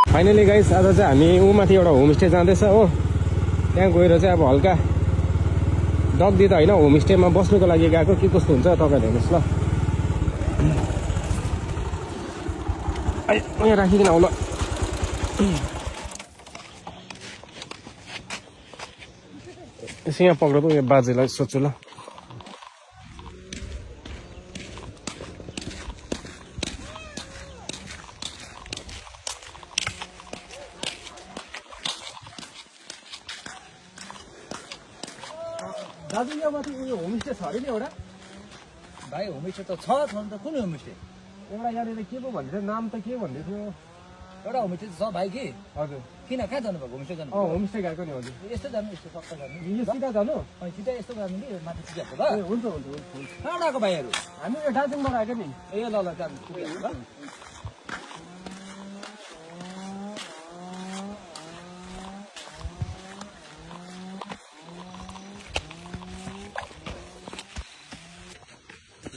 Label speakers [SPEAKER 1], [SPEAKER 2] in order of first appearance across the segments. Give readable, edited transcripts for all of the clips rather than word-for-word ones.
[SPEAKER 1] Finally guys आज चाहिँ हामी उमाथि एउटा होमस्टे जाँदैछ हो। त्यहाँ गएर चाहिँ अब हल्का डक दिँदा होइन होमस्टेमा बस्नुको लागि गएको के कस्तो हुन्छ तपाईँले हेर्नुहोस् ल। यहाँ राखिकन आउल। यसो यहाँ पक्र त यहाँ बाजेलाई सोध्छु ल। दाजु यहाँ माथि उयो होमस्टे छ अरे नि एउटा?
[SPEAKER 2] भाइ होमस्टे त छ नि त। कुन होमस्टे?
[SPEAKER 1] एउटा यहाँनिर के पो भन्दै थियो नाम त के भन्दै थियो?
[SPEAKER 2] एउटा होमस्टे त छ भाइ कि।
[SPEAKER 1] हजुर
[SPEAKER 2] किन कहाँ जानुभएको? होमस्टे जानु?
[SPEAKER 1] होमस्टे गएको नि हजुर।
[SPEAKER 2] यस्तो जानु, यस्तो सक्छ जानु।
[SPEAKER 1] यो सिधा जानु?
[SPEAKER 2] सिधा यस्तो जानु कि माथि पुगेको ल।
[SPEAKER 1] ए हुन्छ हुन्छ हुन्छ।
[SPEAKER 2] कहाँबाट आएको भाइहरू?
[SPEAKER 1] हामी यो दार्जिलिङबाट आएको नि।
[SPEAKER 2] ए ल ल जानु पुगेको ल।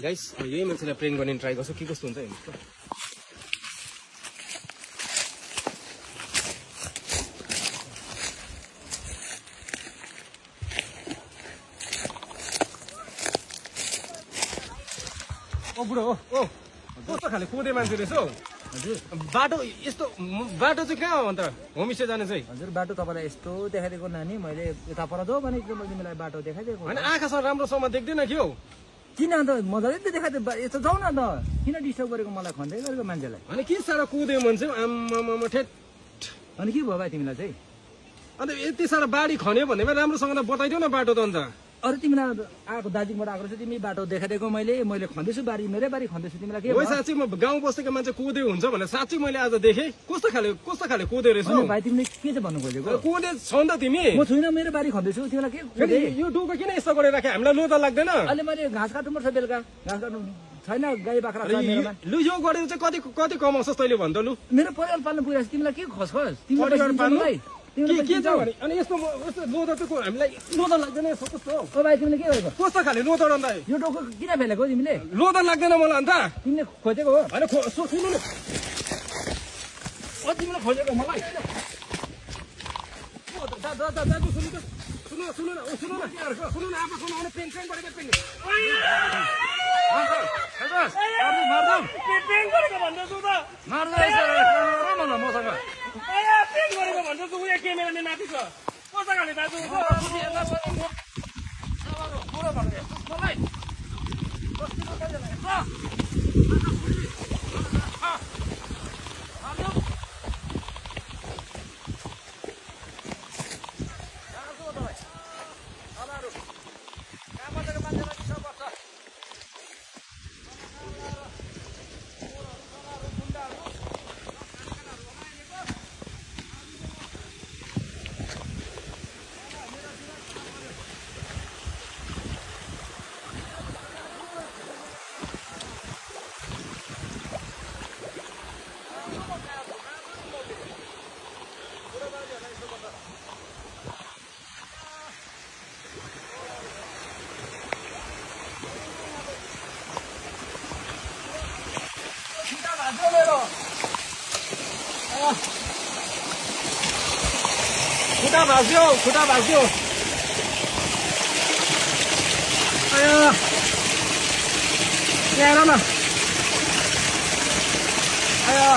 [SPEAKER 1] गाइस यही मान्छेलाई प्रेङ गर्ने ट्राई गर्छु के कस्तो हुन्छ हेर्नुहोस् त। ओ बुढो हो ओ कस्तो खाले कोदे मान्छे रहेछ हौ।
[SPEAKER 2] हजुर
[SPEAKER 1] बाटो यस्तो बाटो चाहिँ कहाँ हो अन्त होमस्टे जाने चाहिँ?
[SPEAKER 2] हजुर बाटो तपाईँलाई यस्तो देखाइदिएको नानी। मैले यता पर जाऊ भने मैले तिमीलाई बाटो देखाइदिएको
[SPEAKER 1] होइन आँखासँग राम्रोसँग देख्दैन के हौ?
[SPEAKER 2] किन अन्त मजाले त देखाइदियो। यस्तो जाऊ न त। किन डिस्टर्ब गरेको मलाई खन्दै गरेको मान्छेलाई?
[SPEAKER 1] होइन के साह्रो कुदे मान्छे आम्मामा ठेट।
[SPEAKER 2] अनि के भयो भाइ तिमीलाई चाहिँ?
[SPEAKER 1] अन्त यति साह्रो बाढी खन्यो भनेमा राम्रोसँग बताइदिउ न बाटो त अन्त।
[SPEAKER 2] अरू तिमीलाई आएको दार्जिलिङबाट आएको रहेछ तिमी बाटो देखाइदिएको मैले खन्दैछु बारी मेरै बारी खन्दैछु तिमीलाई के
[SPEAKER 1] हो साँच्चै म गाउँ बस्तीको मान्छे कोदे हुन्छ भनेर साँच्चै मैले आज देखेँ। कस्तो खाले कोदे रहेछ हौ?
[SPEAKER 2] भाइ तिमीले के चाहिँ भन्नु खोजेको?
[SPEAKER 1] कोदे छ नि त तिमी?
[SPEAKER 2] म छुइनँ मेरो बारी खन्दैछु तिमीलाई के खोजे?
[SPEAKER 1] यो डोको किन यस्तो गरेर राखे? हामीलाई लोदा लाग्दैन?
[SPEAKER 2] अहिले मैले घाँस काट्नुपर्छ बेलुका। घाँस काट्नु छैन गाई बाख्रा छ मेरोमा।
[SPEAKER 1] लु यो गरेर चाहिँ कति कमाउँछस् तैँले भन् त लु?
[SPEAKER 2] मेरो परिवार पाल्नु पुगेको छ तिमीलाई के खस तिमीलाई
[SPEAKER 1] परिवार पाल्नु? के
[SPEAKER 2] तिमीलाई
[SPEAKER 1] के छ भने अनि यस्तो लोदा चाहिँ हामीलाई लोदा लाग्दैन यस्तो कस्तो हौ?
[SPEAKER 2] ओ भाइ तिमीले के गरेको?
[SPEAKER 1] कस्तो खाले लोदा अन्त?
[SPEAKER 2] यो डोको किन फेलेको तिमीले?
[SPEAKER 1] लोदा लाग्दैन मलाई अन्त।
[SPEAKER 2] तिमीले खोजेको हो?
[SPEAKER 1] होइन सुन्नु न तिमीलाई खोजेको मलाई दाजु सुन्नु न आफूसँग आउने पेन गरेको पेन मसँग गरेको भन्छ उयो क्यामेराले नातिछ कस्तो खाले दाजु खुट्टा भाग्यो आयो यहाँ हेर न आयो